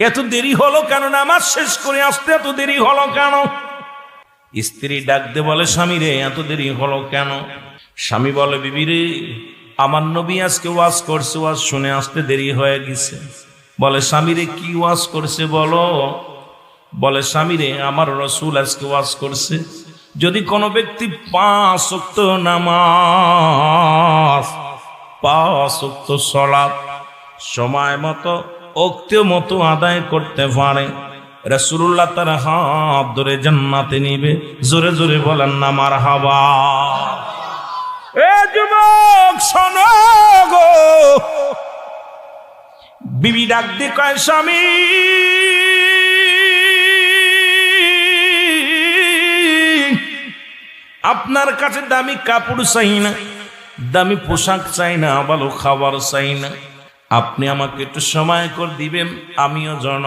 এত দেরি হলো কেন? নামাজ শেষ করে আসতে এত দেরি হলো কেন? স্ত্রী ডাক দে বলে, স্বামী রে এত দেরি হলো কেন? স্বামী বলে, বিবি রে আমার নবী আজকে ওয়াজ করছে, ওয়াজ শুনে আসতে দেরি হয়ে গেছে। বলে, স্বামী রে কি ওয়াজ করছে বলো? বলে, স্বামী রে আমার রসুল আজকে ওয়াজ করছে, যদি কোনো ব্যক্তি 5 ওয়াক্ত নামাজ 5 ওয়াক্ত সালাত সময় মতো ওক্ত মতো আদায় করতে পারে, রাসূলুল্লাহ তার হাত ধরে জান্নাতে নিবে। জোরে জোরে বলেন না মারহাবা। এ যুবক শোনো গো, বিবি ডাক দিয়ে কয়, স্বামী আপনার কাছে দামি কাপড় চাই না, দামি পোশাক চাই না, ভালো খাবার চাই না, আপনি আমাকে একটু সময় করে দিবেন, আমিও যেন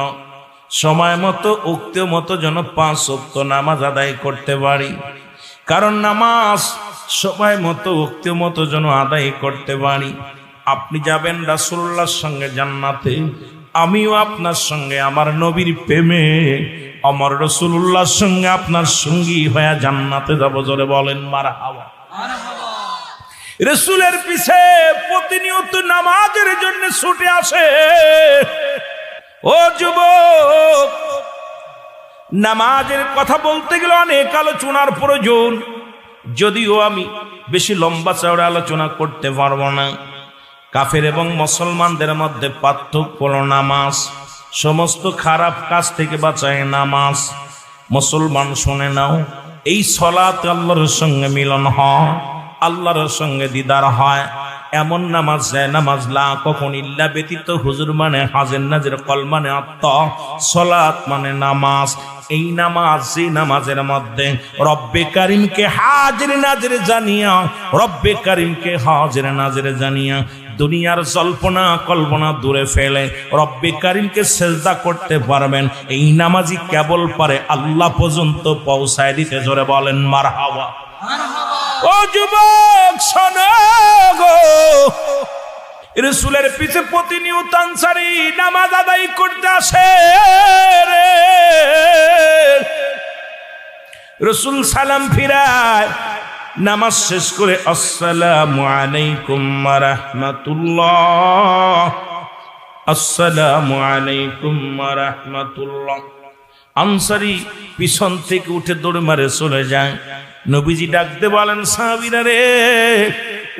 সময় মতো উক্ত মতো যেন 5 ওয়াক্ত নামাজ আদায় করতে পারি। কারণ নামাজ সময় মতো উক্ত মতো যেন আদায় করতে পারি। আপনি যাবেন রাসূলুল্লাহর সঙ্গে জান্নাতে, আমিও আপনার সঙ্গে আমার নবীর প্রেমে আমার রাসূলুল্লাহর সঙ্গে আপনার সঙ্গী হয়ে জান্নাতে যাব। জোরে বলেন মারহাবা। রাসূলের পিছে প্রতিনিয়ত নামাজের জন্য ছুটে আসে। ও যুবক, নামাজের কথা বলতে গেলে অনেক আলোচনার প্রয়োজন, যদিও আমি বেশি লম্বা চওড়া আলোচনা করতে পারবো না। কাফের এবং মুসলমানদের মধ্যে পার্থক্য হলো নামাজ। সমস্ত খারাপ কাজ থেকে বাঁচায় নামাজ। মুসলমান শুনে নাও, এই সালাত আল্লাহর সঙ্গে মিলন হয়, আল্লাহর সঙ্গে দিদার হয়। এমন নামাজ যায় নামাজ লা কখন ইল্লা ব্যতীত, হুজুর মানে হাজির নাজির, কল মানে আত্মা, সালাত মানে নামাজ। এই নামাজ, এই নামাজের মধ্যে রব্বে কারিমকে হাজির নাজির জানিয়া, রব্বে কারিমকে হাজির নাজির জানিয়া দুনিয়ার জল্পনা কল্পনা দূরে ফেলে রব্বে কারিমকে সেজদা করতে পারবেন। এই নামাজই কেবল পারে আল্লাহ পর্যন্ত পৌঁছায় দিতে। জোরে বলেন মারহাবা। ও যুবক শোনো গো, রাসূলের পিছে প্রতিনিয়ত আনসারী নামাজ আদায় করতে আসে রে। রাসূল সালাম ফিরায়, নামাজ শেষ করে আসসালামু আলাইকুম ওয়া রাহমাতুল্লাহ, আসসালামু আলাইকুম ওয়া রাহমাতুল্লাহ। আনসারী পিছন থেকে উঠে দৌড় মারে চলে যায়। নবীজি ডাকতে বলেন, সাহাবীরা রে,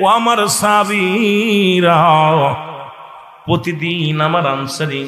ও আমার সাহাবীরা, প্রতিদিন আমার আনসারী